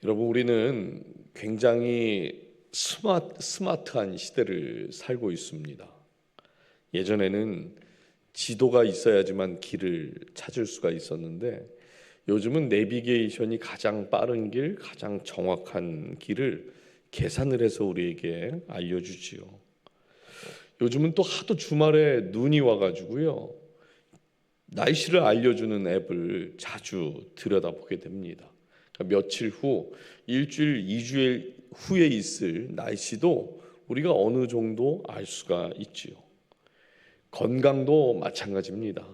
여러분, 우리는 굉장히 스마트한 시대를 살고 있습니다. 예전에는 지도가 있어야지만 길을 찾을 수가 있었는데 요즘은 내비게이션이 가장 빠른 길, 가장 정확한 길을 계산을 해서 우리에게 알려주지요. 요즘은 또 하도 주말에 눈이 와가지고요, 날씨를 알려주는 앱을 자주 들여다보게 됩니다. 그러니까 며칠 후, 일주일, 2주일 후에 있을 날씨도 우리가 어느 정도 알 수가 있지요. 건강도 마찬가지입니다.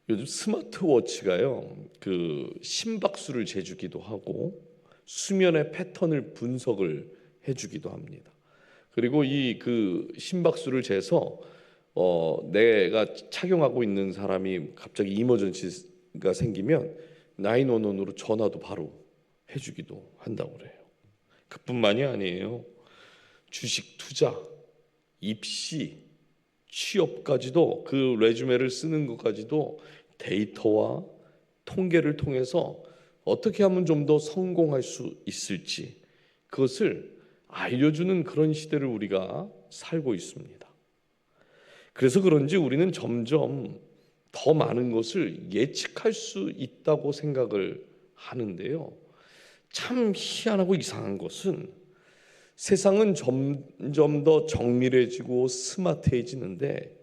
요즘 스마트워치가요, 그 심박수를 재주기도 하고 수면의 패턴을 분석을 해주기도 합니다. 그리고 이 그 심박수를 재서 내가 착용하고 있는 사람이 갑자기 이머전시가 생기면 911으로 전화도 바로 해주기도 한다고 그래요. 그뿐만이 아니에요. 주식 투자, 입시, 취업까지도, 그 레주메를 쓰는 것까지도 데이터와 통계를 통해서 어떻게 하면 좀 더 성공할 수 있을지, 그것을 알려주는 그런 시대를 우리가 살고 있습니다. 그래서 그런지 우리는 점점 더 많은 것을 예측할 수 있다고 생각을 하는데요. 참 희한하고 이상한 것은 세상은 점점 더 정밀해지고 스마트해지는데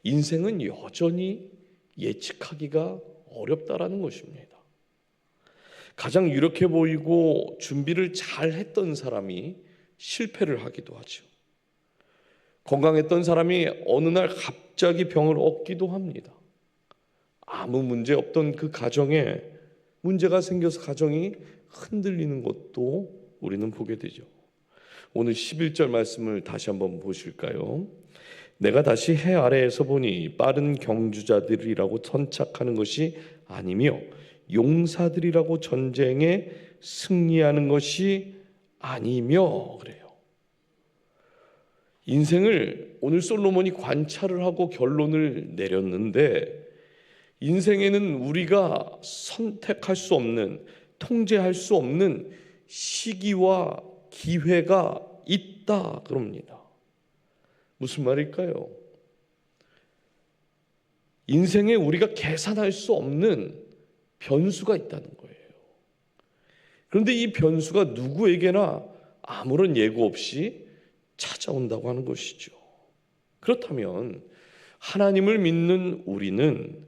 인생은 여전히 예측하기가 어렵다라는 것입니다. 가장 유력해 보이고 준비를 잘 했던 사람이 실패를 하기도 하죠. 건강했던 사람이 어느 날 갑자기 병을 얻기도 합니다. 아무 문제 없던 그 가정에 문제가 생겨서 가정이 흔들리는 것도 우리는 보게 되죠. 오늘 11절 말씀을 다시 한번 보실까요? 내가 다시 해 아래에서 보니 빠른 경주자들이라고 선착하는 것이 아니며 용사들이라고 전쟁에 승리하는 것이 아니며, 그래요. 인생을 오늘 솔로몬이 관찰을 하고 결론을 내렸는데, 인생에는 우리가 선택할 수 없는, 통제할 수 없는 시기와 기회가 있다 그럽니다. 무슨 말일까요? 인생에 우리가 계산할 수 없는 변수가 있다는 거예요. 그런데 이 변수가 누구에게나 아무런 예고 없이 찾아온다고 하는 것이죠. 그렇다면 하나님을 믿는 우리는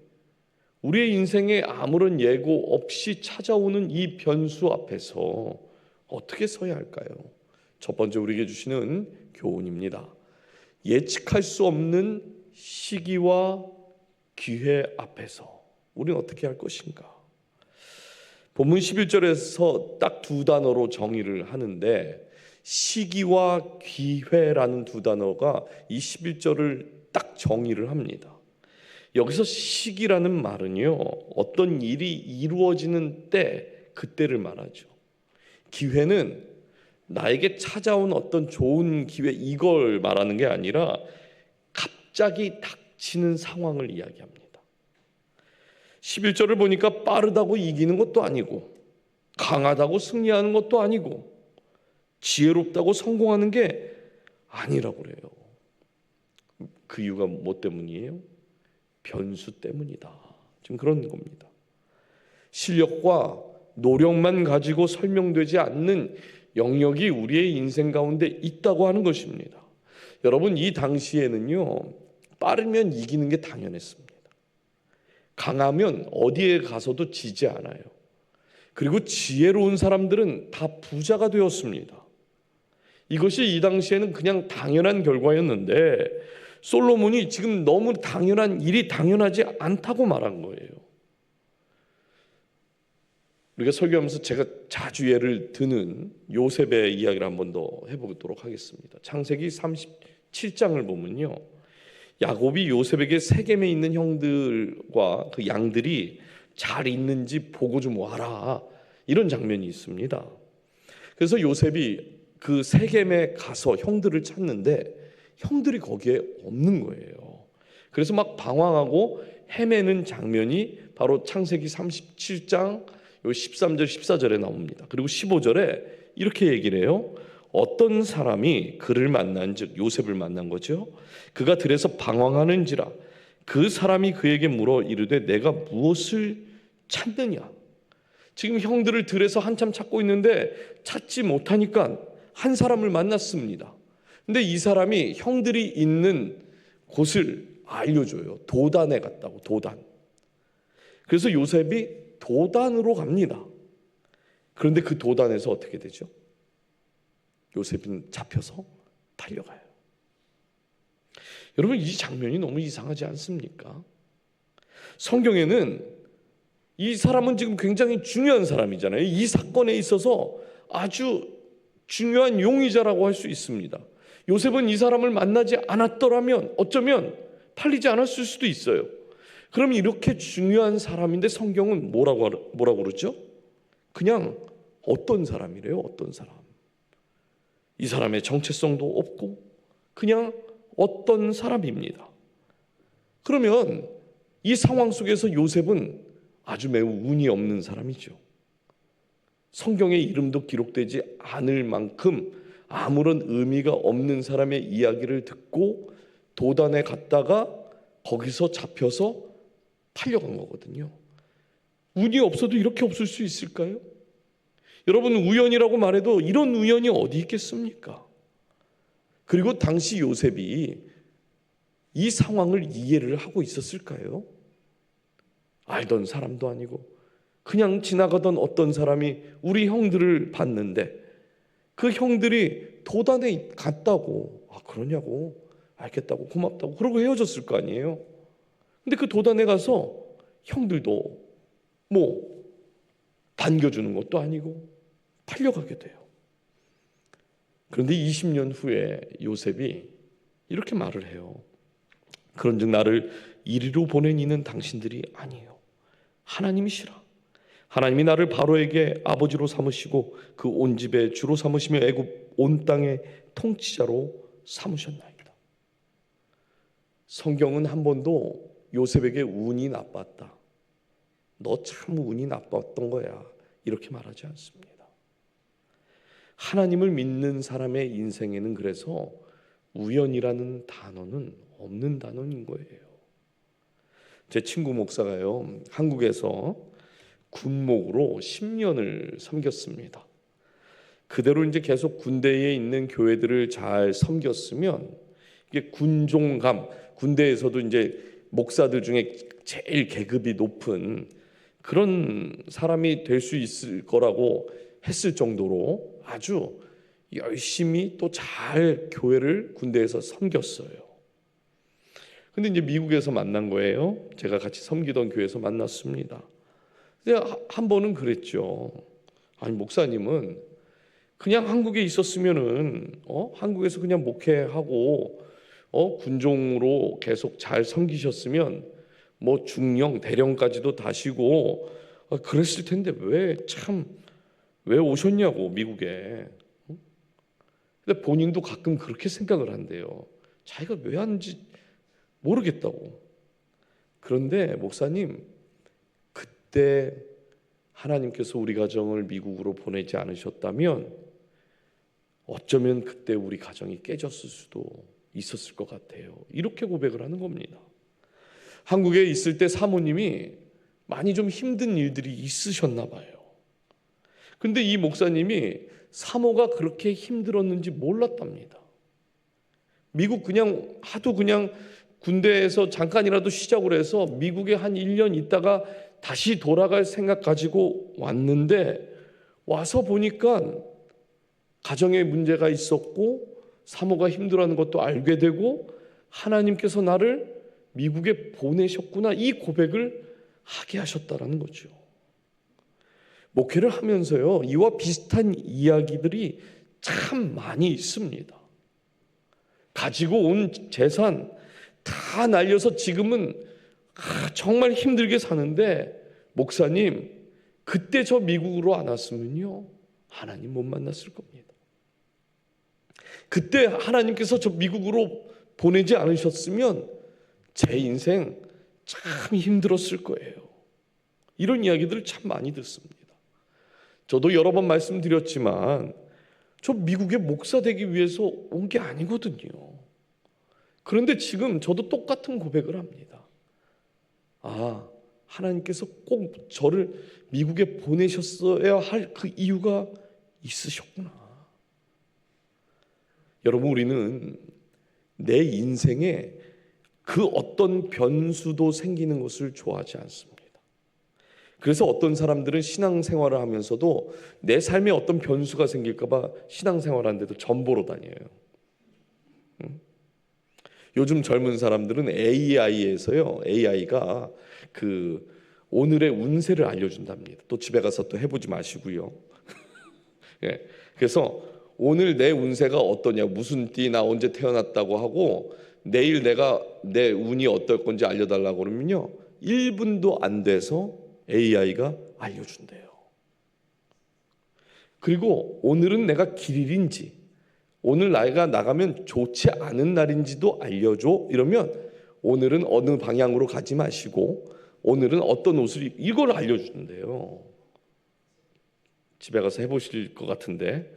우리의 인생에 아무런 예고 없이 찾아오는 이 변수 앞에서 어떻게 서야 할까요? 첫 번째 우리에게 주시는 교훈입니다. 예측할 수 없는 시기와 기회 앞에서 우리는 어떻게 할 것인가? 본문 11절에서 딱 두 단어로 정의를 하는데, 시기와 기회라는 두 단어가 이 11절을 딱 정의를 합니다. 여기서 시기라는 말은요, 어떤 일이 이루어지는 때, 그때를 말하죠. 기회는 나에게 찾아온 어떤 좋은 기회, 이걸 말하는 게 아니라 갑자기 닥치는 상황을 이야기합니다. 11절을 보니까 빠르다고 이기는 것도 아니고, 강하다고 승리하는 것도 아니고, 지혜롭다고 성공하는 게 아니라고 그래요. 그 이유가 뭐 때문이에요? 변수 때문이다. 지금 그런 겁니다. 실력과 노력만 가지고 설명되지 않는 영역이 우리의 인생 가운데 있다고 하는 것입니다. 여러분, 이 당시에는요, 빠르면 이기는 게 당연했습니다. 강하면 어디에 가서도 지지 않아요. 그리고 지혜로운 사람들은 다 부자가 되었습니다. 이것이 이 당시에는 그냥 당연한 결과였는데, 솔로몬이 지금 너무 당연한 일이 당연하지 않다고 말한 거예요. 우리가 설교하면서 제가 자주 예를 드는 요셉의 이야기를 한 번 더 해보도록 하겠습니다. 창세기 37장을 보면요, 야곱이 요셉에게 세겜에 있는 형들과 그 양들이 잘 있는지 보고 좀 와라, 이런 장면이 있습니다. 그래서 요셉이 그 세겜에 가서 형들을 찾는데 형들이 거기에 없는 거예요. 그래서 막 방황하고 헤매는 장면이 바로 창세기 37장 요 13절 14절에 나옵니다. 그리고 15절에 이렇게 얘기를 해요. 어떤 사람이 그를 만난 즉 요셉을 만난 거죠. 그가 들에서 방황하는지라 그 사람이 그에게 물어 이르되 내가 무엇을 찾느냐. 지금 형들을 들에서 한참 찾고 있는데 찾지 못하니까 한 사람을 만났습니다. 근데 이 사람이 형들이 있는 곳을 알려줘요. 도단에 갔다고. 도단. 그래서 요셉이 도단으로 갑니다. 그런데 그 도단에서 어떻게 되죠? 요셉은 잡혀서 팔려가요. 여러분, 이 장면이 너무 이상하지 않습니까? 성경에는 이 사람은 지금 굉장히 중요한 사람이잖아요. 이 사건에 있어서 아주 중요한 용의자라고 할 수 있습니다. 요셉은 이 사람을 만나지 않았더라면 어쩌면 팔리지 않았을 수도 있어요. 그럼 이렇게 중요한 사람인데 성경은 뭐라고 그러죠? 그냥 어떤 사람이래요. 어떤 사람. 이 사람의 정체성도 없고 그냥 어떤 사람입니다. 그러면 이 상황 속에서 요셉은 아주 매우 운이 없는 사람이죠. 성경의 이름도 기록되지 않을 만큼 아무런 의미가 없는 사람의 이야기를 듣고 도단에 갔다가 거기서 잡혀서 팔려간 거거든요. 운이 없어도 이렇게 없을 수 있을까요? 여러분, 우연이라고 말해도 이런 우연이 어디 있겠습니까? 그리고 당시 요셉이 이 상황을 이해를 하고 있었을까요? 알던 사람도 아니고 그냥 지나가던 어떤 사람이 우리 형들을 봤는데 그 형들이 도단에 갔다고, 그러냐고, 알겠다고, 고맙다고 그러고 헤어졌을 거 아니에요. 근데 그 도단에 가서 형들도 반겨주는 것도 아니고 팔려가게 돼요. 그런데 20년 후에 요셉이 이렇게 말을 해요. 그런즉 나를 이리로 보낸 이는 당신들이 아니에요. 하나님이시라. 하나님이 나를 바로에게 아버지로 삼으시고 그 온 집의 주로 삼으시며 애굽 온 땅의 통치자로 삼으셨나이다. 성경은 한 번도 요셉에게 운이 나빴다, 너 참 운이 나빴던 거야, 이렇게 말하지 않습니다. 하나님을 믿는 사람의 인생에는 그래서 우연이라는 단어는 없는 단어인 거예요. 제 친구 목사가요, 한국에서 군목으로 10년을 섬겼습니다. 그대로 이제 계속 군대에 있는 교회들을 잘 섬겼으면 이게 군종감, 군대에서도 이제 목사들 중에 제일 계급이 높은 그런 사람이 될 수 있을 거라고 했을 정도로 아주 열심히 또 잘 교회를 군대에서 섬겼어요. 근데 이제 미국에서 만난 거예요. 제가 같이 섬기던 교회에서 만났습니다. 근데 한 번은 그랬죠. 아니, 목사님은 그냥 한국에 있었으면은 한국에서 그냥 목회하고 군종으로 계속 잘 섬기셨으면 중령 대령까지도 다시고 그랬을 텐데 왜 오셨냐고, 미국에. 근데 본인도 가끔 그렇게 생각을 한대요. 자기가 왜 하는지 모르겠다고. 그런데 목사님, 그때 하나님께서 우리 가정을 미국으로 보내지 않으셨다면 어쩌면 그때 우리 가정이 깨졌을 수도 있었을 것 같아요. 이렇게 고백을 하는 겁니다. 한국에 있을 때 사모님이 많이 좀 힘든 일들이 있으셨나 봐요. 근데 이 목사님이 사모가 그렇게 힘들었는지 몰랐답니다. 미국 하도 군대에서 잠깐이라도 시작을 해서 미국에 한 1년 있다가 다시 돌아갈 생각 가지고 왔는데 와서 보니까 가정에 문제가 있었고 사모가 힘들어하는 것도 알게 되고 하나님께서 나를 미국에 보내셨구나, 이 고백을 하게 하셨다라는 거죠. 목회를 하면서요, 이와 비슷한 이야기들이 참 많이 있습니다. 가지고 온 재산 다 날려서 지금은 정말 힘들게 사는데, 목사님, 그때 저 미국으로 안 왔으면요 하나님 못 만났을 겁니다. 그때 하나님께서 저 미국으로 보내지 않으셨으면 제 인생 참 힘들었을 거예요. 이런 이야기들을 참 많이 듣습니다. 저도 여러 번 말씀드렸지만 저 미국에 목사 되기 위해서 온 게 아니거든요. 그런데 지금 저도 똑같은 고백을 합니다. 아, 하나님께서 꼭 저를 미국에 보내셨어야 할 그 이유가 있으셨구나. 여러분, 우리는 내 인생에 그 어떤 변수도 생기는 것을 좋아하지 않습니다. 그래서 어떤 사람들은 신앙생활을 하면서도 내 삶에 어떤 변수가 생길까 봐 신앙생활하는데도 전보로 다녀요. 요즘 젊은 사람들은 AI에서요, AI가 그 오늘의 운세를 알려준답니다. 또 집에 가서 또 해보지 마시고요. 예, 그래서 오늘 내 운세가 어떠냐, 무슨 띠, 나 언제 태어났다고 하고 내일 내가 내 운이 어떨 건지 알려달라고 그러면요, 1분도 안 돼서 AI가 알려준대요. 그리고 오늘은 내가 길일인지, 오늘 나이가 나가면 좋지 않은 날인지도 알려줘. 이러면 오늘은 어느 방향으로 가지 마시고 오늘은 어떤 옷을 이걸 알려주는데요. 집에 가서 해보실 것 같은데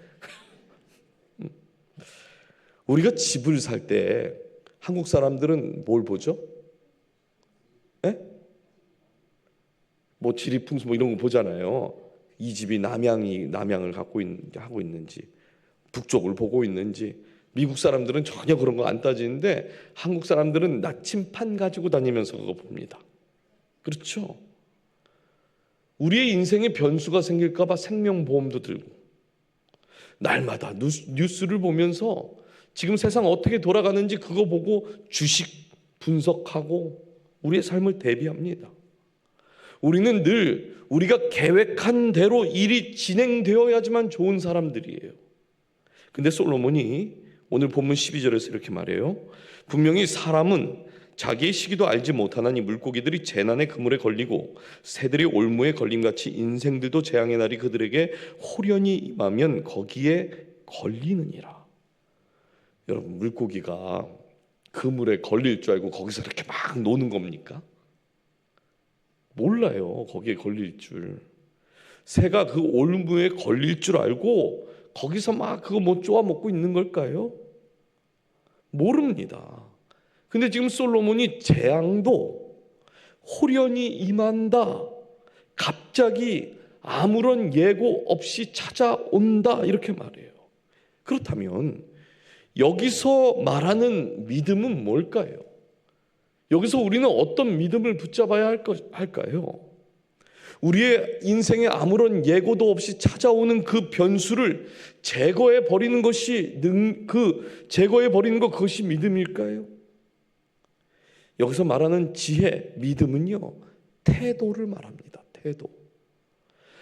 우리가 집을 살 때 한국 사람들은 뭘 보죠? 에? 뭐 지리풍수 뭐 이런 거 보잖아요. 이 집이 남향을 하고 있는지, 북쪽을 보고 있는지. 미국 사람들은 전혀 그런 거 안 따지는데 한국 사람들은 나침판 가지고 다니면서 그거 봅니다. 그렇죠? 우리의 인생에 변수가 생길까 봐 생명보험도 들고, 날마다 뉴스를 보면서 지금 세상 어떻게 돌아가는지 그거 보고 주식 분석하고 우리의 삶을 대비합니다. 우리는 늘 우리가 계획한 대로 일이 진행되어야지만 좋은 사람들이에요. 근데 솔로몬이 오늘 본문 12절에서 이렇게 말해요. 분명히 사람은 자기의 시기도 알지 못하나니 물고기들이 재난의 그물에 걸리고 새들이 올무에 걸림같이 인생들도 재앙의 날이 그들에게 홀연히 임하면 거기에 걸리느니라. 여러분, 물고기가 그물에 걸릴 줄 알고 거기서 이렇게 막 노는 겁니까? 몰라요. 거기에 걸릴 줄. 새가 그 올무에 걸릴 줄 알고 거기서 막 그거 뭐 쪼아 먹고 있는 걸까요? 모릅니다. 근데 지금 솔로몬이 재앙도 홀연히 임한다, 갑자기 아무런 예고 없이 찾아온다, 이렇게 말해요. 그렇다면 여기서 말하는 믿음은 뭘까요? 여기서 우리는 어떤 믿음을 붙잡아야 할까요? 우리의 인생에 아무런 예고도 없이 찾아오는 그 변수를 제거해 버리는 것이 그것이 믿음일까요? 여기서 말하는 지혜, 믿음은요, 태도를 말합니다. 태도.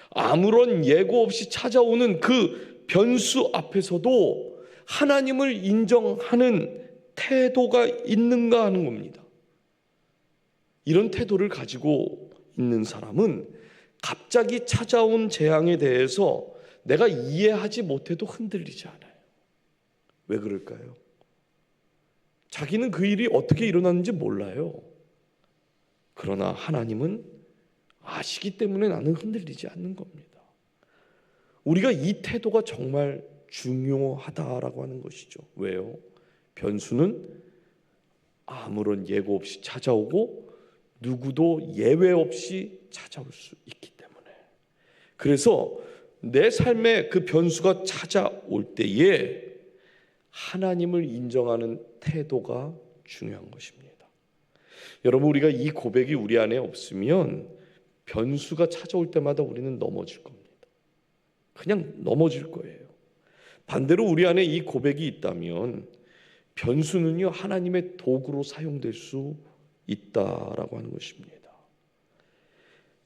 아무런 예고 없이 찾아오는 그 변수 앞에서도 하나님을 인정하는 태도가 있는가 하는 겁니다. 이런 태도를 가지고 있는 사람은 갑자기 찾아온 재앙에 대해서 내가 이해하지 못해도 흔들리지 않아요. 왜 그럴까요? 자기는 그 일이 어떻게 일어났는지 몰라요. 그러나 하나님은 아시기 때문에 나는 흔들리지 않는 겁니다. 우리가 이 태도가 정말 중요하다라고 하는 것이죠. 왜요? 변수는 아무런 예고 없이 찾아오고 누구도 예외 없이 찾아올 수 있기 때문에, 그래서 내 삶에 그 변수가 찾아올 때에 하나님을 인정하는 태도가 중요한 것입니다. 여러분, 우리가 이 고백이 우리 안에 없으면 변수가 찾아올 때마다 우리는 넘어질 겁니다. 그냥 넘어질 거예요. 반대로 우리 안에 이 고백이 있다면 변수는요, 하나님의 도구로 사용될 수 있다라고 하는 것입니다.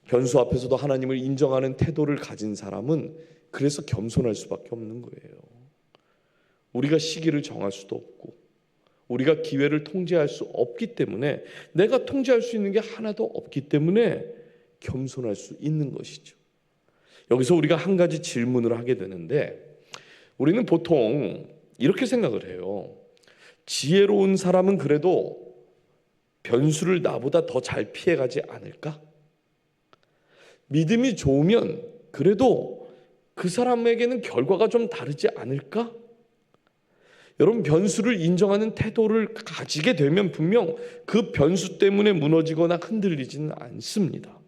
변수 앞에서도 하나님을 인정하는 태도를 가진 사람은 그래서 겸손할 수밖에 없는 거예요. 우리가 시기를 정할 수도 없고 우리가 기회를 통제할 수 없기 때문에, 내가 통제할 수 있는 게 하나도 없기 때문에 겸손할 수 있는 것이죠. 여기서 우리가 한 가지 질문을 하게 되는데, 우리는 보통 이렇게 생각을 해요. 지혜로운 사람은 그래도 변수를 나보다 더 잘 피해가지 않을까? 믿음이 좋으면 그래도 그 사람에게는 결과가 좀 다르지 않을까? 여러분, 변수를 인정하는 태도를 가지게 되면 분명 그 변수 때문에 무너지거나 흔들리지는 않습니다.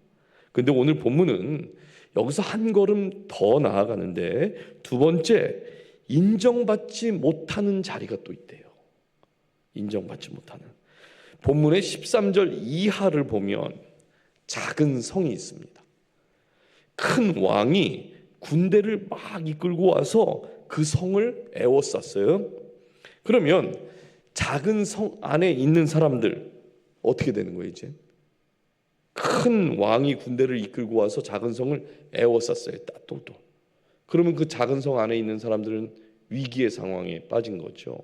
그런데 오늘 본문은 여기서 한 걸음 더 나아가는데 두 번째, 인정받지 못하는 자리가 또 있대요. 인정받지 못하는. 본문의 13절 이하를 보면 작은 성이 있습니다. 큰 왕이 군대를 막 이끌고 와서 그 성을 에워쌌어요. 그러면 작은 성 안에 있는 사람들 어떻게 되는 거예요? 이제 큰 왕이 군대를 이끌고 와서 작은 성을 에워쌌어요. 또. 그러면 그 작은 성 안에 있는 사람들은 위기의 상황에 빠진 거죠.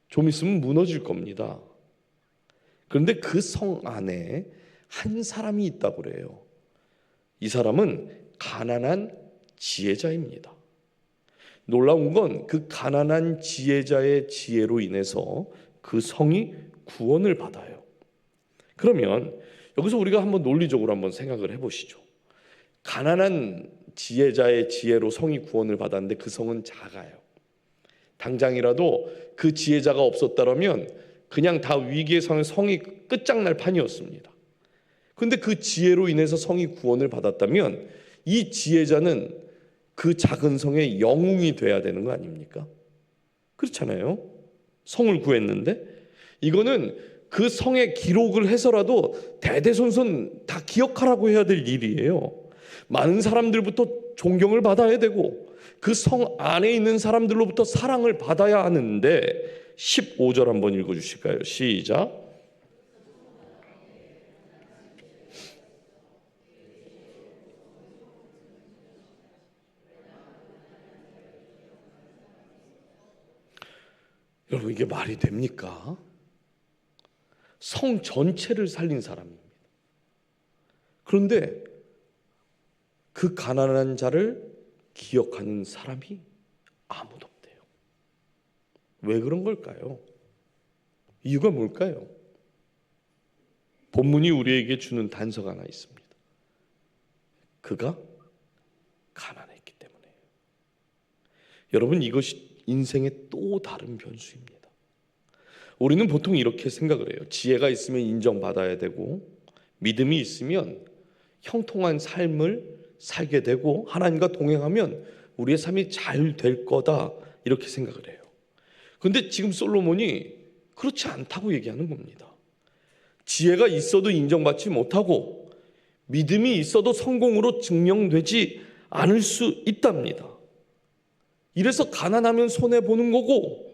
좀 있으면 무너질 겁니다. 그런데 그 성 안에 한 사람이 있다고 그래요. 이 사람은 가난한 지혜자입니다. 놀라운 건 그 가난한 지혜자의 지혜로 인해서 그 성이 구원을 받아요. 그러면 여기서 우리가 한번 논리적으로 한번 생각을 해보시죠. 가난한 지혜자의 지혜로 성이 구원을 받았는데 그 성은 작아요. 당장이라도 그 지혜자가 없었다면 그냥 다 위기의 상황, 성이 끝장날 판이었습니다. 그런데 그 지혜로 인해서 성이 구원을 받았다면 이 지혜자는 그 작은 성의 영웅이 돼야 되는 거 아닙니까? 그렇잖아요. 성을 구했는데 이거는 그 성의 기록을 해서라도 대대손손 다 기억하라고 해야 될 일이에요. 많은 사람들부터 존경을 받아야 되고 그 성 안에 있는 사람들로부터 사랑을 받아야 하는데 15절 한번 읽어주실까요? 시작. 여러분, 이게 말이 됩니까? 성 전체를 살린 사람입니다. 그런데 그 가난한 자를 기억하는 사람이 아무도 없대요. 왜 그런 걸까요? 이유가 뭘까요? 본문이 우리에게 주는 단서가 하나 있습니다. 그가 가난했기 때문에요. 여러분, 이것이 인생의 또 다른 변수입니다. 우리는 보통 이렇게 생각을 해요. 지혜가 있으면 인정받아야 되고 믿음이 있으면 형통한 삶을 살게 되고 하나님과 동행하면 우리의 삶이 잘 될 거다, 이렇게 생각을 해요. 그런데 지금 솔로몬이 그렇지 않다고 얘기하는 겁니다. 지혜가 있어도 인정받지 못하고 믿음이 있어도 성공으로 증명되지 않을 수 있답니다. 이래서 가난하면 손해보는 거고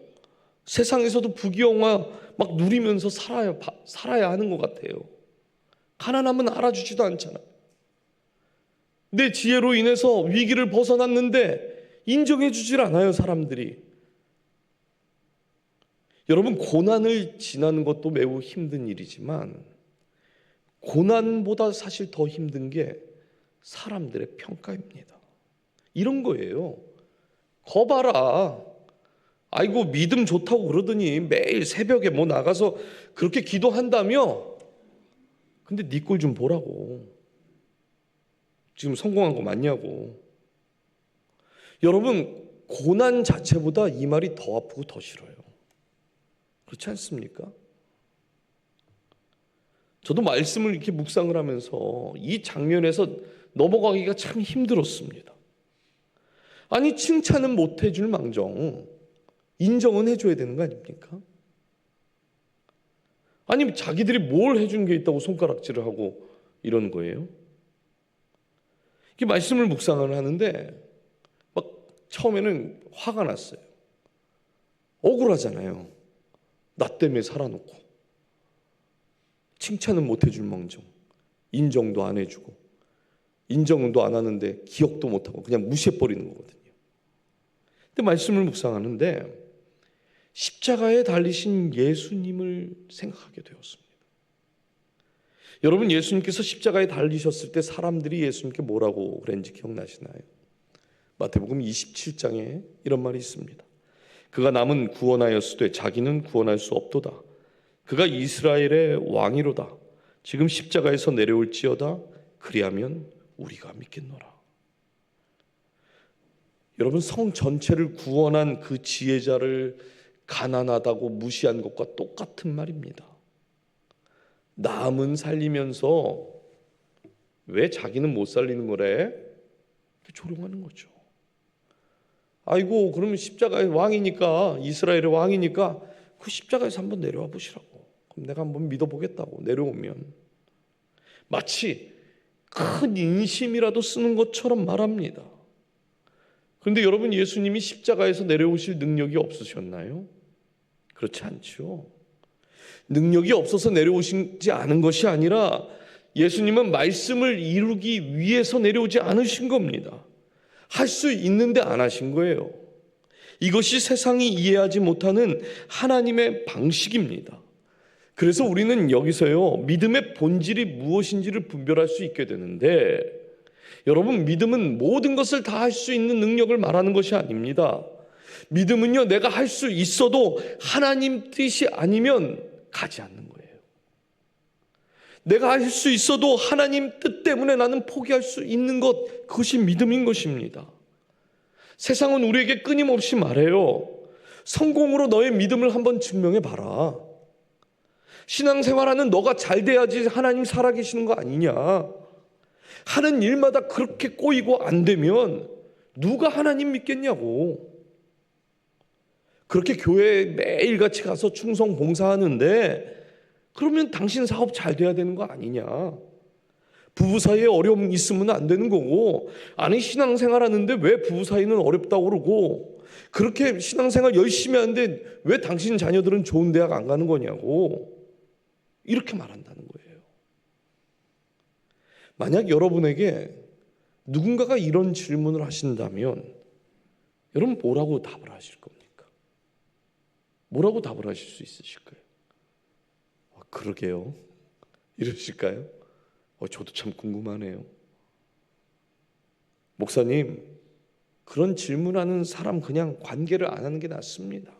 세상에서도 부귀영화 막 누리면서 살아야 하는 것 같아요. 가난하면 알아주지도 않잖아. 내 지혜로 인해서 위기를 벗어났는데 인정해주질 않아요, 사람들이. 여러분, 고난을 지나는 것도 매우 힘든 일이지만 고난보다 사실 더 힘든 게 사람들의 평가입니다. 이런 거예요. 거 봐라. 아이고, 믿음 좋다고 그러더니 매일 새벽에 뭐 나가서 그렇게 기도한다며. 근데 네 꼴 좀 보라고. 지금 성공한 거 맞냐고. 여러분, 고난 자체보다 이 말이 더 아프고 더 싫어요. 그렇지 않습니까? 저도 말씀을 이렇게 묵상을 하면서 이 장면에서 넘어가기가 참 힘들었습니다. 아니, 칭찬은 못 해줄 망정 인정은 해줘야 되는 거 아닙니까? 아니, 자기들이 뭘 해준 게 있다고 손가락질을 하고 이러는 거예요? 이 말씀을 묵상을 하는데 막 처음에는 화가 났어요. 억울하잖아요. 나 때문에 살아놓고 칭찬은 못 해줄 망정 인정도 안 해주고 인정도 안 하는데 기억도 못하고 그냥 무시해버리는 거거든요. 근데 말씀을 묵상하는데 십자가에 달리신 예수님을 생각하게 되었습니다. 여러분, 예수님께서 십자가에 달리셨을 때 사람들이 예수님께 뭐라고 그랬는지 기억나시나요? 마태복음 27장에 이런 말이 있습니다. 그가 남은 구원하였으되 자기는 구원할 수 없도다. 그가 이스라엘의 왕이로다. 지금 십자가에서 내려올지어다. 그리하면 우리가 믿겠노라. 여러분, 성 전체를 구원한 그 지혜자를 가난하다고 무시한 것과 똑같은 말입니다. 남은 살리면서 왜 자기는 못 살리는 거래? 조롱하는 거죠. 아이고, 그러면 십자가의 왕이니까, 이스라엘의 왕이니까 그 십자가에서 한번 내려와 보시라고. 그럼 내가 한번 믿어보겠다고 내려오면 마치 큰 인심이라도 쓰는 것처럼 말합니다. 그런데 여러분, 예수님이 십자가에서 내려오실 능력이 없으셨나요? 그렇지 않죠. 능력이 없어서 내려오시지 않은 것이 아니라 예수님은 말씀을 이루기 위해서 내려오지 않으신 겁니다. 할 수 있는데 안 하신 거예요. 이것이 세상이 이해하지 못하는 하나님의 방식입니다. 그래서 우리는 여기서요, 믿음의 본질이 무엇인지를 분별할 수 있게 되는데, 여러분, 믿음은 모든 것을 다 할 수 있는 능력을 말하는 것이 아닙니다. 믿음은요, 내가 할 수 있어도 하나님 뜻이 아니면 가지 않는 거예요. 내가 할 수 있어도 하나님 뜻 때문에 나는 포기할 수 있는 것, 그것이 믿음인 것입니다. 세상은 우리에게 끊임없이 말해요. 성공으로 너의 믿음을 한번 증명해 봐라. 신앙생활하는 너가 잘 돼야지 하나님 살아계시는 거 아니냐. 하는 일마다 그렇게 꼬이고 안 되면 누가 하나님 믿겠냐고. 그렇게 교회에 매일같이 가서 충성 봉사하는데 그러면 당신 사업 잘 돼야 되는 거 아니냐. 부부 사이에 어려움 있으면 안 되는 거고, 아니 신앙생활 하는데 왜 부부 사이는 어렵다고 그러고, 그렇게 신앙생활 열심히 하는데 왜 당신 자녀들은 좋은 대학 안 가는 거냐고, 이렇게 말한다는 거예요. 만약 여러분에게 누군가가 이런 질문을 하신다면 여러분 뭐라고 답을 하실 겁니까? 뭐라고 답을 하실 수 있으실까요? 그러게요, 이러실까요? 저도 참 궁금하네요. 목사님, 그런 질문하는 사람 그냥 관계를 안 하는 게 낫습니다.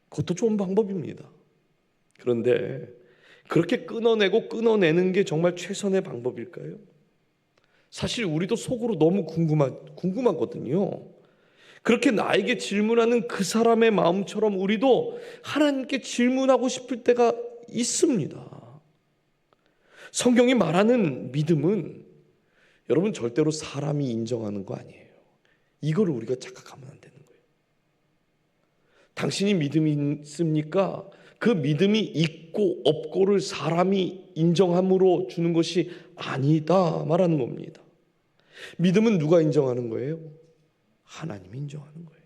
그것도 좋은 방법입니다. 그런데 그렇게 끊어내는 게 정말 최선의 방법일까요? 사실 우리도 속으로 너무 궁금하거든요. 그렇게 나에게 질문하는 그 사람의 마음처럼 우리도 하나님께 질문하고 싶을 때가 있습니다. 성경이 말하는 믿음은 여러분 절대로 사람이 인정하는 거 아니에요. 이걸 우리가 착각하면 안 되는 거예요. 당신이 믿음이 있습니까? 그 믿음이 있고 없고를 사람이 인정함으로 주는 것이 아니다 말하는 겁니다. 믿음은 누가 인정하는 거예요? 하나님이 인정하는 거예요.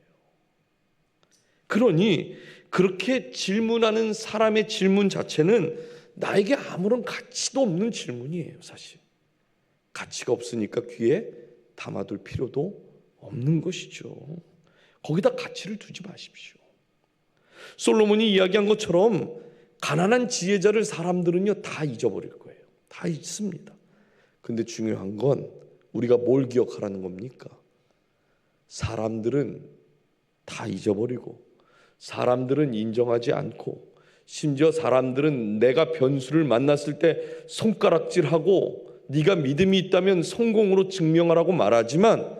그러니 그렇게 질문하는 사람의 질문 자체는 나에게 아무런 가치도 없는 질문이에요. 사실 가치가 없으니까 귀에 담아둘 필요도 없는 것이죠. 거기다 가치를 두지 마십시오. 솔로몬이 이야기한 것처럼 가난한 지혜자를 사람들은요 다 잊어버릴 거예요. 다 잊습니다. 근데 중요한 건 우리가 뭘 기억하라는 겁니까? 사람들은 다 잊어버리고, 사람들은 인정하지 않고, 심지어 사람들은 내가 변수를 만났을 때 손가락질하고 네가 믿음이 있다면 성공으로 증명하라고 말하지만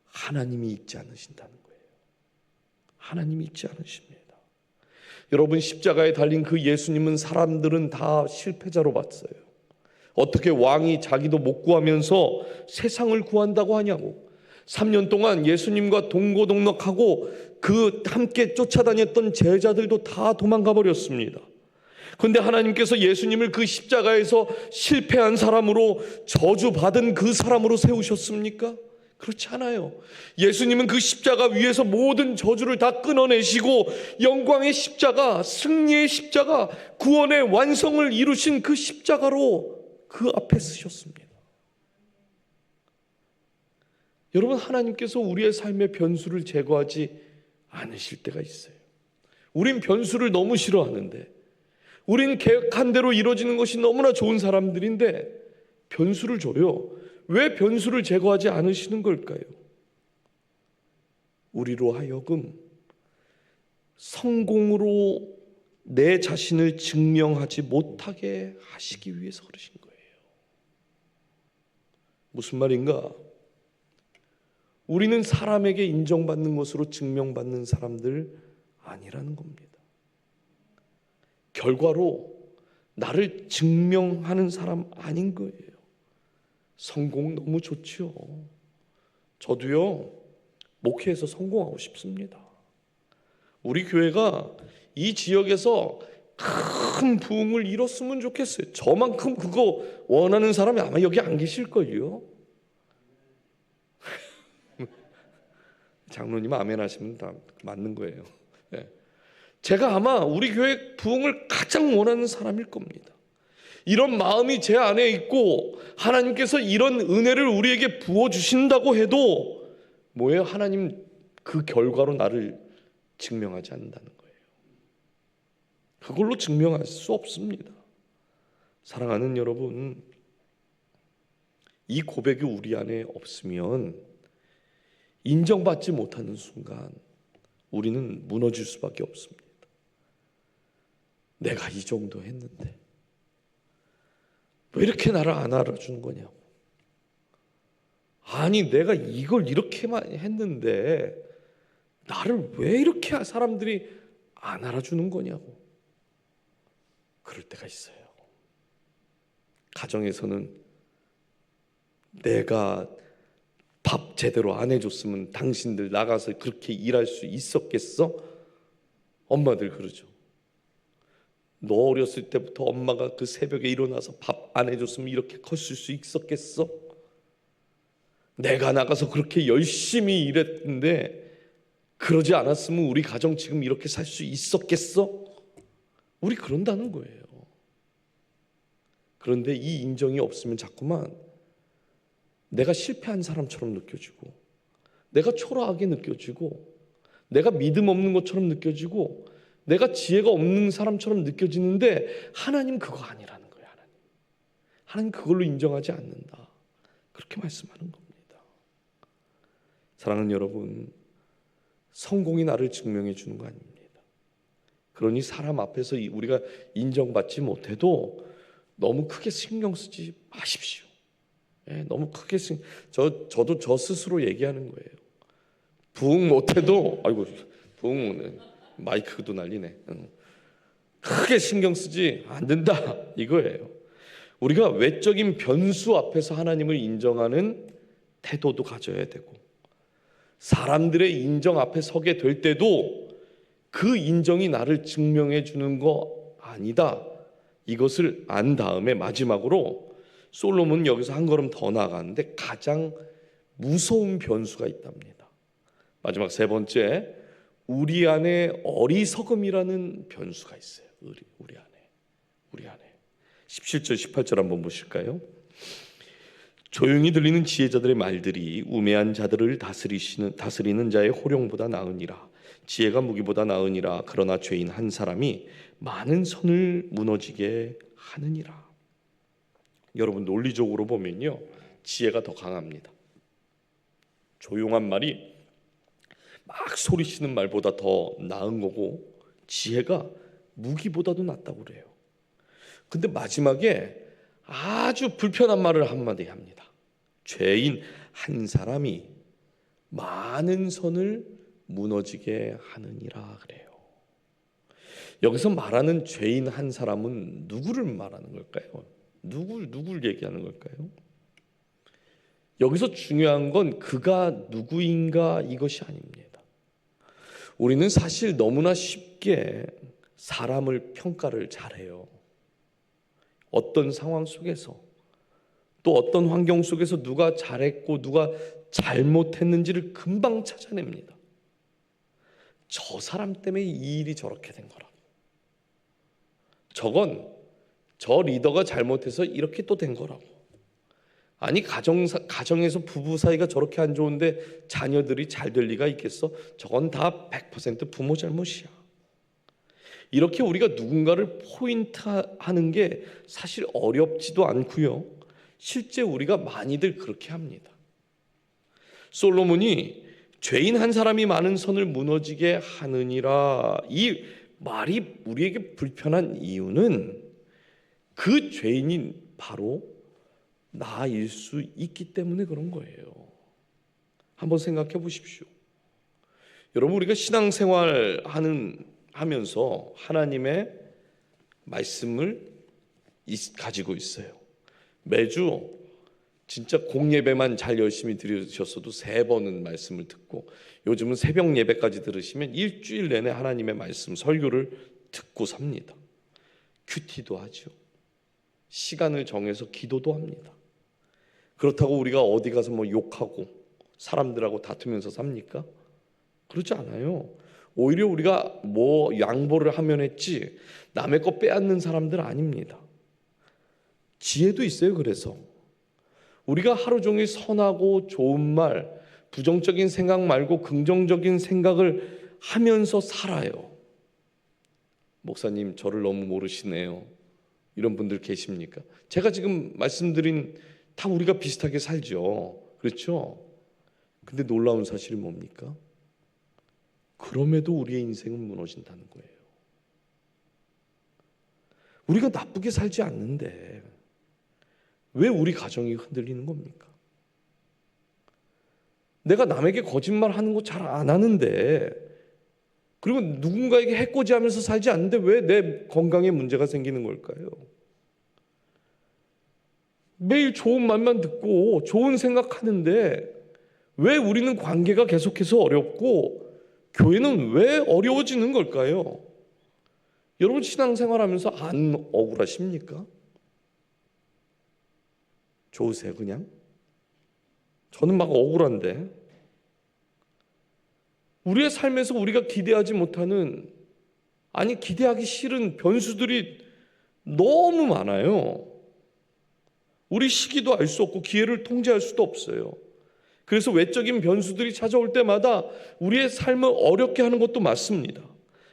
하나님이 잊지 않으신다는 거예요. 하나님이 잊지 않으십니다. 여러분, 십자가에 달린 그 예수님은 사람들은 다 실패자로 봤어요. 어떻게 왕이 자기도 못 구하면서 세상을 구한다고 하냐고. 3년 동안 예수님과 동고동락하고 그 함께 쫓아다녔던 제자들도 다 도망가 버렸습니다. 그런데 하나님께서 예수님을 그 십자가에서 실패한 사람으로, 저주받은 그 사람으로 세우셨습니까? 그렇지 않아요. 예수님은 그 십자가 위에서 모든 저주를 다 끊어내시고 영광의 십자가, 승리의 십자가, 구원의 완성을 이루신 그 십자가로 그 앞에 쓰셨습니다. 여러분, 하나님께서 우리의 삶의 변수를 제거하지 않으실 때가 있어요. 우린 변수를 너무 싫어하는데, 우린 계획한 대로 이루어지는 것이 너무나 좋은 사람들인데 변수를 줘요. 왜 변수를 제거하지 않으시는 걸까요? 우리로 하여금 성공으로 내 자신을 증명하지 못하게 하시기 위해서 그러신 거예요. 무슨 말인가? 우리는 사람에게 인정받는 것으로 증명받는 사람들 아니라는 겁니다. 결과로 나를 증명하는 사람 아닌 거예요. 성공 너무 좋지요. 저도요, 목회에서 성공하고 싶습니다. 우리 교회가 이 지역에서 큰 부흥을 이뤘으면 좋겠어요. 저만큼 그거 원하는 사람이 아마 여기 안 계실걸요. 장로님 아멘 하시면 다 맞는 거예요. 네. 제가 아마 우리 교회 부흥을 가장 원하는 사람일 겁니다. 이런 마음이 제 안에 있고 하나님께서 이런 은혜를 우리에게 부어주신다고 해도 뭐예요? 하나님 그 결과로 나를 증명하지 않는다는 거예요. 그걸로 증명할 수 없습니다. 사랑하는 여러분, 이 고백이 우리 안에 없으면 인정받지 못하는 순간 우리는 무너질 수밖에 없습니다. 내가 이 정도 했는데 왜 이렇게 나를 안 알아주는 거냐고. 아니 내가 이걸 이렇게만 했는데 나를 왜 이렇게 사람들이 안 알아주는 거냐고. 그럴 때가 있어요. 가정에서는 내가 밥 제대로 안 해줬으면 당신들 나가서 그렇게 일할 수 있었겠어? 엄마들 그러죠. 너 어렸을 때부터 엄마가 그 새벽에 일어나서 밥 안 해줬으면 이렇게 컸을 수 있었겠어? 내가 나가서 그렇게 열심히 일했는데 그러지 않았으면 우리 가정 지금 이렇게 살 수 있었겠어? 우리 그런다는 거예요. 그런데 이 인정이 없으면 자꾸만 내가 실패한 사람처럼 느껴지고, 내가 초라하게 느껴지고, 내가 믿음 없는 것처럼 느껴지고, 내가 지혜가 없는 사람처럼 느껴지는데 하나님 그거 아니라는 거예요. 하나님 그걸로 인정하지 않는다. 그렇게 말씀하는 겁니다. 사랑하는 여러분, 성공이 나를 증명해 주는 거 아닙니다. 그러니 사람 앞에서 우리가 인정받지 못해도 너무 크게 신경 쓰지 마십시오. 너무 크게 저도 저 스스로 얘기하는 거예요. 부흥 못해도 아이고 부흥 마이크도 날리네. 크게 신경 쓰지 안 된다 이거예요. 우리가 외적인 변수 앞에서 하나님을 인정하는 태도도 가져야 되고, 사람들의 인정 앞에 서게 될 때도 그 인정이 나를 증명해 주는 거 아니다. 이것을 안 다음에 마지막으로 솔로몬은 여기서 한 걸음 더 나아가는데 가장 무서운 변수가 있답니다. 마지막 세 번째, 우리 안에 어리석음이라는 변수가 있어요. 우리 안에 17절 18절 한번 보실까요? 조용히 들리는 지혜자들의 말들이 우매한 자들을 다스리는 자의 호령보다 나으니라. 지혜가 무기보다 나으니라. 그러나 죄인 한 사람이 많은 선을 무너지게 하느니라. 여러분 논리적으로 보면요, 지혜가 더 강합니다. 조용한 말이 막 소리치는 말보다 더 나은 거고, 지혜가 무기보다도 낫다고 그래요. 근데 마지막에 아주 불편한 말을 한마디 합니다. 죄인 한 사람이 많은 선을 무너지게 하느니라 그래요. 여기서 말하는 죄인 한 사람은 누구를 말하는 걸까요? 누굴 얘기하는 걸까요? 여기서 중요한 건 그가 누구인가 이것이 아닙니다. 우리는 사실 너무나 쉽게 사람을 평가를 잘해요. 어떤 상황 속에서 또 어떤 환경 속에서 누가 잘했고 누가 잘못했는지를 금방 찾아냅니다. 저 사람 때문에 이 일이 저렇게 된 거라고. 저건 저 리더가 잘못해서 이렇게 또 된 거라고. 아니 가정에서 부부 사이가 저렇게 안 좋은데 자녀들이 잘 될 리가 있겠어? 저건 다 100% 부모 잘못이야. 이렇게 우리가 누군가를 포인트하는 게 사실 어렵지도 않고요. 실제 우리가 많이들 그렇게 합니다. 솔로몬이 죄인 한 사람이 많은 선을 무너지게 하느니라, 이 말이 우리에게 불편한 이유는 그 죄인이 바로 나일 수 있기 때문에 그런 거예요. 한번 생각해 보십시오. 여러분, 우리가 신앙생활 하면서 하나님의 말씀을 가지고 있어요. 매주 진짜 공예배만 잘 열심히 들으셨어도 3번은 말씀을 듣고, 요즘은 새벽 예배까지 들으시면 일주일 내내 하나님의 말씀 설교를 듣고 삽니다. 큐티도 하죠. 시간을 정해서 기도도 합니다. 그렇다고 우리가 어디 가서 뭐 욕하고 사람들하고 다투면서 삽니까? 그렇지 않아요. 오히려 우리가 뭐 양보를 하면 했지 남의 거 빼앗는 사람들 아닙니다. 지혜도 있어요. 그래서 우리가 하루 종일 선하고 좋은 말, 부정적인 생각 말고 긍정적인 생각을 하면서 살아요. 목사님, 저를 너무 모르시네요. 이런 분들 계십니까? 제가 지금 말씀드린 다 우리가 비슷하게 살죠. 그렇죠? 근데 놀라운 사실이 뭡니까? 그럼에도 우리의 인생은 무너진다는 거예요. 우리가 나쁘게 살지 않는데 왜 우리 가정이 흔들리는 겁니까? 내가 남에게 거짓말하는 거 잘 안 하는데, 그리고 누군가에게 해코지하면서 살지 않는데 왜 내 건강에 문제가 생기는 걸까요? 매일 좋은 말만 듣고 좋은 생각하는데 왜 우리는 관계가 계속해서 어렵고 교회는 왜 어려워지는 걸까요? 여러분, 신앙생활하면서 안 억울하십니까? 좋으세요 그냥? 저는 막 억울한데, 우리의 삶에서 우리가 기대하지 못하는, 아니 기대하기 싫은 변수들이 너무 많아요. 우리 시기도 알 수 없고 기회를 통제할 수도 없어요. 그래서 외적인 변수들이 찾아올 때마다 우리의 삶을 어렵게 하는 것도 맞습니다.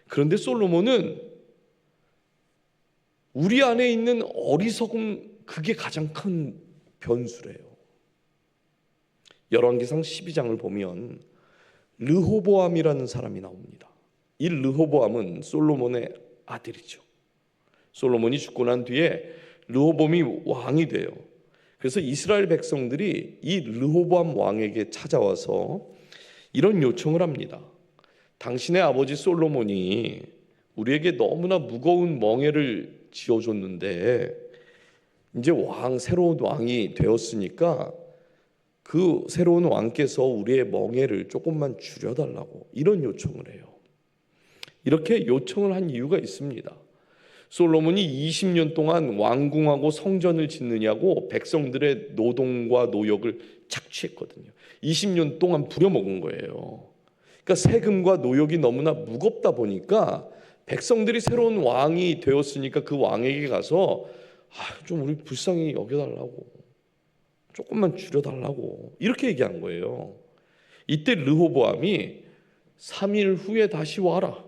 그런데 솔로몬은 우리 안에 있는 어리석음, 그게 가장 큰 변수래요. 열왕기상 12장을 보면 르호보암이라는 사람이 나옵니다. 이 르호보암은 솔로몬의 아들이죠. 솔로몬이 죽고 난 뒤에 르호보암이 왕이 돼요. 그래서 이스라엘 백성들이 이 르호보암 왕에게 찾아와서 이런 요청을 합니다. 당신의 아버지 솔로몬이 우리에게 너무나 무거운 멍에를 지어줬는데 이제 새로운 왕이 되었으니까 그 새로운 왕께서 우리의 멍에를 조금만 줄여달라고 이런 요청을 해요. 이렇게 요청을 한 이유가 있습니다. 솔로몬이 20년 동안 왕궁하고 성전을 짓느냐고 백성들의 노동과 노역을 착취했거든요. 20년 동안 부려먹은 거예요. 그러니까 세금과 노역이 너무나 무겁다 보니까 백성들이 새로운 왕이 되었으니까 그 왕에게 가서 좀 우리 불쌍히 여겨달라고, 조금만 줄여달라고 이렇게 얘기한 거예요. 이때 르호보암이 3일 후에 다시 와라.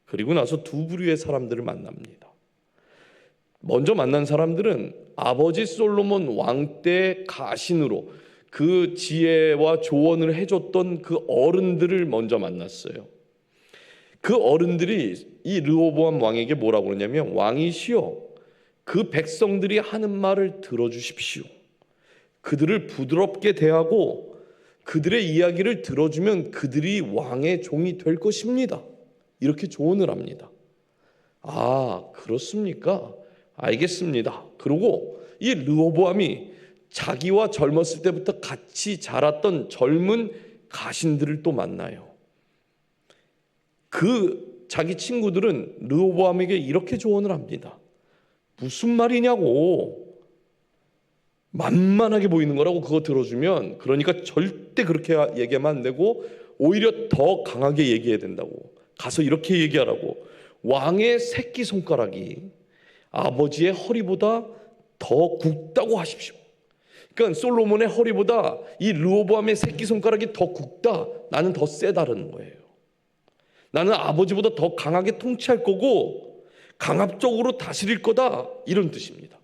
그리고 나서 두 부류의 사람들을 만납니다. 먼저 만난 사람들은 아버지 솔로몬 왕 때 가신으로 그 지혜와 조언을 해줬던 그 어른들을 먼저 만났어요. 그 어른들이 이 르호보암 왕에게 뭐라고 그러냐면, 왕이시여, 그 백성들이 하는 말을 들어주십시오. 그들을 부드럽게 대하고 그들의 이야기를 들어주면 그들이 왕의 종이 될 것입니다. 이렇게 조언을 합니다. 아, 그렇습니까? 알겠습니다. 그리고 이 르호보암이 자기와 젊었을 때부터 같이 자랐던 젊은 가신들을 또 만나요. 그 자기 친구들은 르호보암에게 이렇게 조언을 합니다. 무슨 말이냐고, 만만하게 보이는 거라고 그거 들어주면, 그러니까 절대 그렇게 얘기하면 안 되고 오히려 더 강하게 얘기해야 된다고, 가서 이렇게 얘기하라고, 왕의 새끼손가락이 아버지의 허리보다 더 굵다고 하십시오. 그러니까 솔로몬의 허리보다 이 르호보암의 새끼손가락이 더 굵다, 나는 더 세다는 거예요. 나는 아버지보다 더 강하게 통치할 거고 강압적으로 다스릴 거다, 이런 뜻입니다.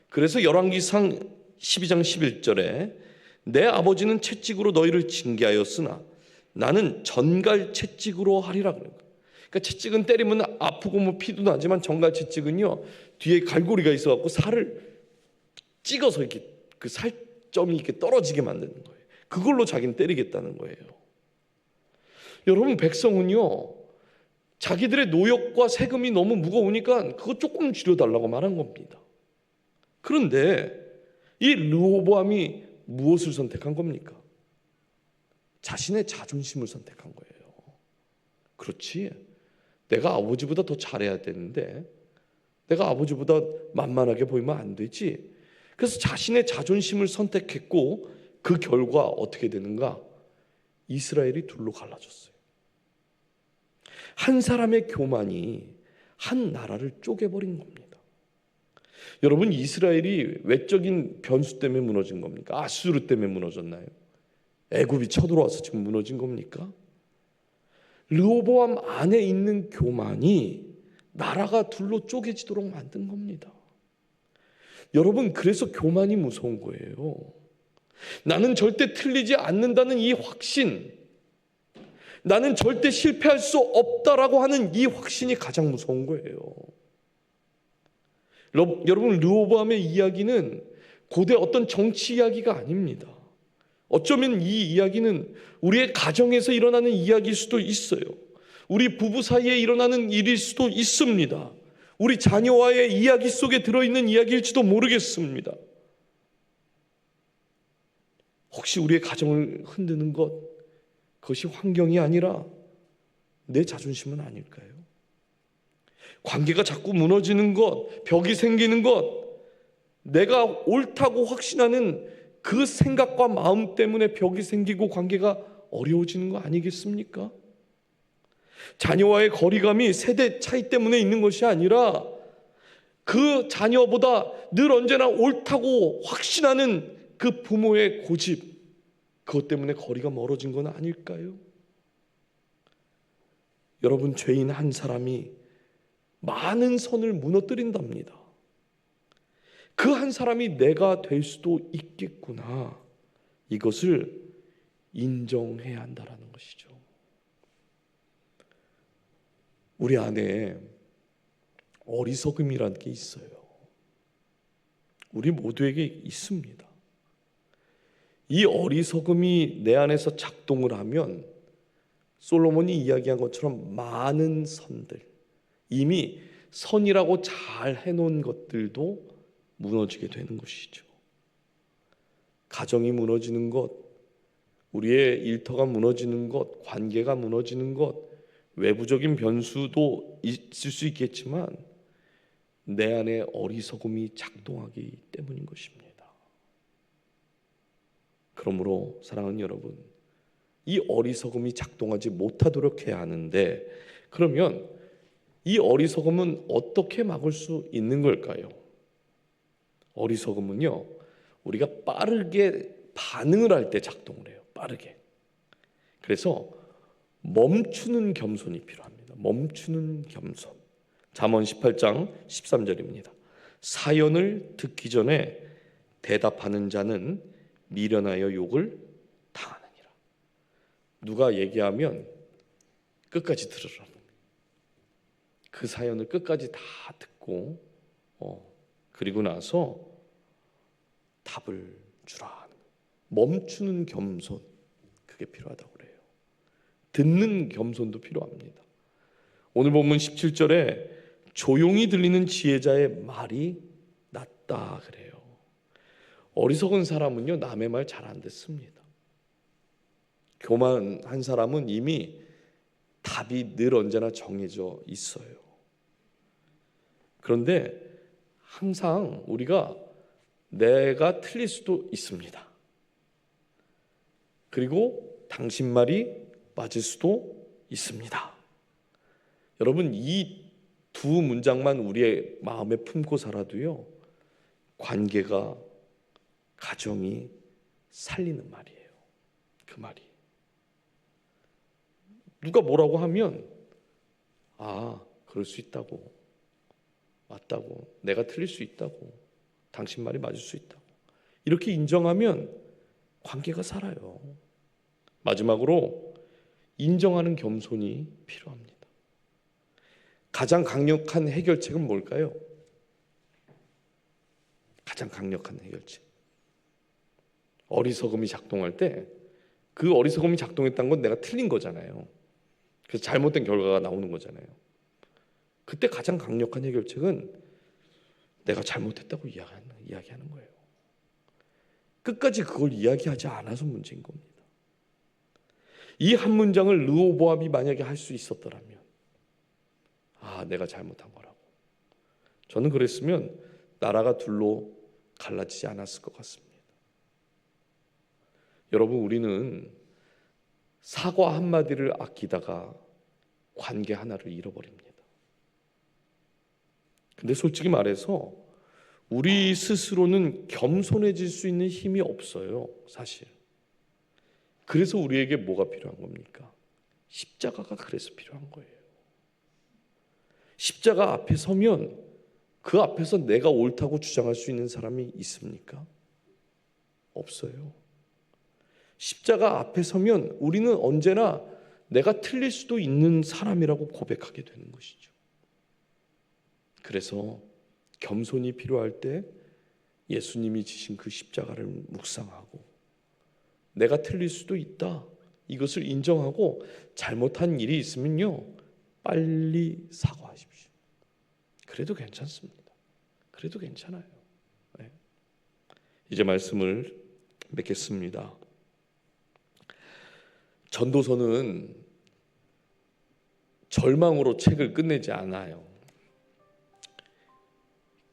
그래서 열왕기상 12장 11절에 내 아버지는 채찍으로 너희를 징계하였으나 나는 전갈 채찍으로 하리라 그래요. 그러니까 채찍은 때리면 아프고 뭐 피도 나지만 전갈 채찍은요, 뒤에 갈고리가 있어갖고 살을 찍어서 이렇게 그 살점이 이렇게 떨어지게 만드는 거예요. 그걸로 자기는 때리겠다는 거예요. 여러분, 백성은요, 자기들의 노역과 세금이 너무 무거우니까 그거 조금 줄여달라고 말한 겁니다. 그런데 이 르호보암이 무엇을 선택한 겁니까? 자신의 자존심을 선택한 거예요. 그렇지, 내가 아버지보다 더 잘해야 되는데 내가 아버지보다 만만하게 보이면 안 되지. 그래서 자신의 자존심을 선택했고, 그 결과 어떻게 되는가? 이스라엘이 둘로 갈라졌어요. 한 사람의 교만이 한 나라를 쪼개버린 겁니다. 여러분, 이스라엘이 외적인 변수 때문에 무너진 겁니까? 아수르 때문에 무너졌나요? 애굽이 쳐들어와서 지금 무너진 겁니까? 르호보암 안에 있는 교만이 나라가 둘로 쪼개지도록 만든 겁니다. 여러분, 그래서 교만이 무서운 거예요. 나는 절대 틀리지 않는다는 이 확신, 나는 절대 실패할 수 없다라고 하는 이 확신이 가장 무서운 거예요. 여러분, 르호보암의 이야기는 고대 어떤 정치 이야기가 아닙니다. 어쩌면 이 이야기는 우리의 가정에서 일어나는 이야기일 수도 있어요. 우리 부부 사이에 일어나는 일일 수도 있습니다. 우리 자녀와의 이야기 속에 들어있는 이야기일지도 모르겠습니다. 혹시 우리의 가정을 흔드는 것, 그것이 환경이 아니라 내 자존심은 아닐까요? 관계가 자꾸 무너지는 것, 벽이 생기는 것, 내가 옳다고 확신하는 그 생각과 마음 때문에 벽이 생기고 관계가 어려워지는 거 아니겠습니까? 자녀와의 거리감이 세대 차이 때문에 있는 것이 아니라 그 자녀보다 늘 언제나 옳다고 확신하는 그 부모의 고집, 그것 때문에 거리가 멀어진 건 아닐까요? 여러분, 죄인 한 사람이 많은 선을 무너뜨린답니다. 그 한 사람이 내가 될 수도 있겠구나, 이것을 인정해야 한다는 것이죠. 우리 안에 어리석음이라는 게 있어요. 우리 모두에게 있습니다. 이 어리석음이 내 안에서 작동을 하면 솔로몬이 이야기한 것처럼 많은 선들, 이미 선이라고 잘 해놓은 것들도 무너지게 되는 것이죠. 가정이 무너지는 것, 우리의 일터가 무너지는 것, 관계가 무너지는 것, 외부적인 변수도 있을 수 있겠지만 내 안에 어리석음이 작동하기 때문인 것입니다. 그러므로 사랑하는 여러분, 이 어리석음이 작동하지 못하도록 해야 하는데, 그러면 이 어리석음은 어떻게 막을 수 있는 걸까요? 어리석음은요, 우리가 빠르게 반응을 할 때 작동을 해요. 빠르게. 그래서 멈추는 겸손이 필요합니다. 멈추는 겸손. 잠언 18장 13절입니다. 사연을 듣기 전에 대답하는 자는 미련하여 욕을 당하느니라. 누가 얘기하면 끝까지 들으라. 그 사연을 끝까지 다 듣고 그리고 나서 답을 주라. 멈추는 겸손, 그게 필요하다고 그래요. 듣는 겸손도 필요합니다. 오늘 본문 17절에 조용히 들리는 지혜자의 말이 낫다 그래요. 어리석은 사람은요, 남의 말 잘 안 듣습니다. 교만한 사람은 이미 답이 늘 언제나 정해져 있어요. 그런데 항상 우리가 내가 틀릴 수도 있습니다. 그리고 당신 말이 맞을 수도 있습니다. 여러분, 이 두 문장만 우리의 마음에 품고 살아도요, 관계가, 가정이 살리는 말이에요. 그 말이. 누가 뭐라고 하면 그럴 수 있다고, 맞다고, 내가 틀릴 수 있다고, 당신 말이 맞을 수 있다고, 이렇게 인정하면 관계가 살아요. 마지막으로 인정하는 겸손이 필요합니다. 가장 강력한 해결책은 뭘까요? 가장 강력한 해결책. 어리석음이 작동할 때 그 어리석음이 작동했다는 건 내가 틀린 거잖아요. 그래서 잘못된 결과가 나오는 거잖아요. 그때 가장 강력한 해결책은 내가 잘못했다고 이야기하는 거예요. 끝까지 그걸 이야기하지 않아서 문제인 겁니다. 이 한 문장을 르호보암이 만약에 할 수 있었더라면, 내가 잘못한 거라고. 저는 그랬으면 나라가 둘로 갈라지지 않았을 것 같습니다. 여러분, 우리는 사과 한마디를 아끼다가 관계 하나를 잃어버립니다. 근데 솔직히 말해서 우리 스스로는 겸손해질 수 있는 힘이 없어요, 사실. 그래서 우리에게 뭐가 필요한 겁니까? 십자가가 그래서 필요한 거예요. 십자가 앞에 서면 그 앞에서 내가 옳다고 주장할 수 있는 사람이 있습니까? 없어요. 십자가 앞에 서면 우리는 언제나 내가 틀릴 수도 있는 사람이라고 고백하게 되는 것이죠. 그래서 겸손이 필요할 때 예수님이 지신 그 십자가를 묵상하고, 내가 틀릴 수도 있다, 이것을 인정하고 잘못한 일이 있으면요, 빨리 사과하십시오. 그래도 괜찮습니다. 그래도 괜찮아요. 네. 이제 말씀을 맺겠습니다. 전도서는 절망으로 책을 끝내지 않아요.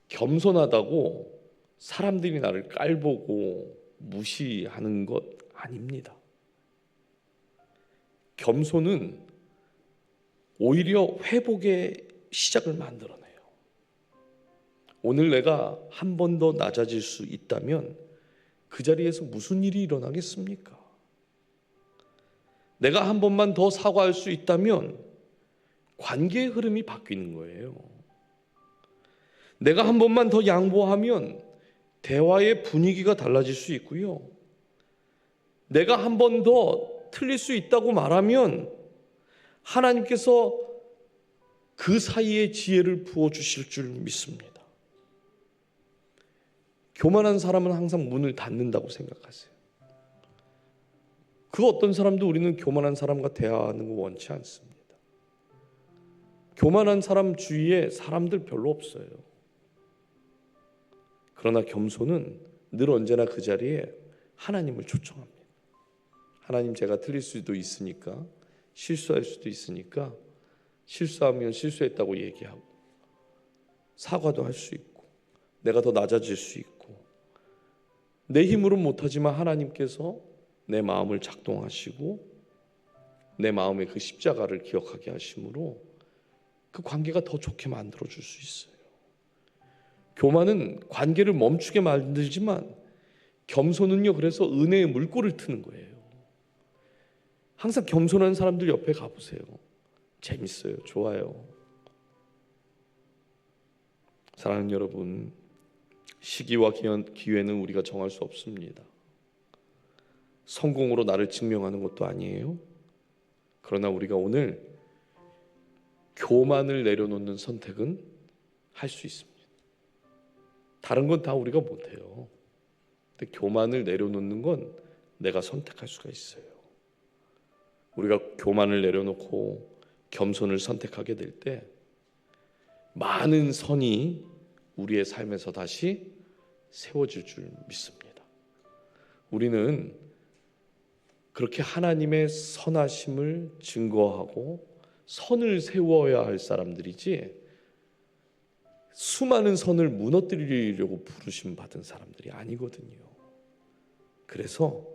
겸손하다고 사람들이 나를 깔보고 무시하는 것 아닙니다. 겸손은 오히려 회복의 시작을 만들어내요. 오늘 내가 한 번 더 낮아질 수 있다면 그 자리에서 무슨 일이 일어나겠습니까? 내가 한 번만 더 사과할 수 있다면 관계의 흐름이 바뀌는 거예요. 내가 한 번만 더 양보하면 대화의 분위기가 달라질 수 있고요. 내가 한 번 더 틀릴 수 있다고 말하면 하나님께서 그 사이에 지혜를 부어주실 줄 믿습니다. 교만한 사람은 항상 문을 닫는다고 생각하세요. 그 어떤 사람도 우리는 교만한 사람과 대화하는 거 원치 않습니다. 교만한 사람 주위에 사람들 별로 없어요. 그러나 겸손은 늘 언제나 그 자리에 하나님을 초청합니다. 하나님, 제가 틀릴 수도 있으니까, 실수할 수도 있으니까 실수하면 실수했다고 얘기하고 사과도 할 수 있고 내가 더 낮아질 수 있고, 내 힘으로는 못하지만 하나님께서 내 마음을 작동하시고 내 마음에 그 십자가를 기억하게 하심으로 그 관계가 더 좋게 만들어줄 수 있어요. 교만은 관계를 멈추게 만들지만 겸손은요, 그래서 은혜의 물꼬를 트는 거예요. 항상 겸손한 사람들 옆에 가보세요. 재밌어요. 좋아요. 사랑하는 여러분, 시기와 기회는 우리가 정할 수 없습니다. 성공으로 나를 증명하는 것도 아니에요. 그러나 우리가 오늘 교만을 내려놓는 선택은 할 수 있습니다. 다른 건 다 우리가 못해요. 근데 교만을 내려놓는 건 내가 선택할 수가 있어요. 우리가 교만을 내려놓고 겸손을 선택하게 될 때 많은 선이 우리의 삶에서 다시 세워질 줄 믿습니다. 우리는 그렇게 하나님의 선하심을 증거하고 선을 세워야 할 사람들이지, 수많은 선을 무너뜨리려고 부르심 받은 사람들이 아니거든요. 그래서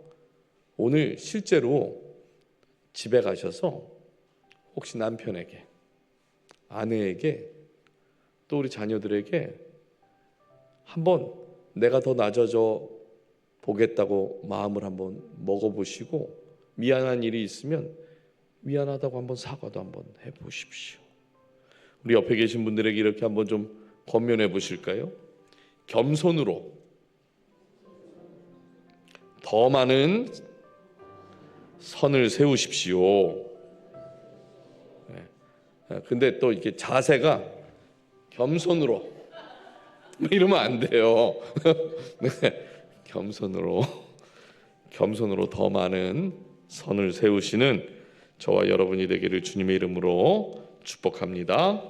오늘 실제로 집에 가셔서 혹시 남편에게, 아내에게, 또 우리 자녀들에게 한번 내가 더 낮아져 보겠다고 마음을 한번 먹어보시고, 미안한 일이 있으면 미안하다고 한번 사과도 한번 해보십시오. 우리 옆에 계신 분들에게 이렇게 한번 좀 권면해 보실까요? 겸손으로 더 많은 선을 세우십시오. 근데 또 이렇게 자세가 겸손으로 이러면 안 돼요. 네, 겸손으로 더 많은 선을 세우시는 저와 여러분이 되기를 주님의 이름으로 축복합니다.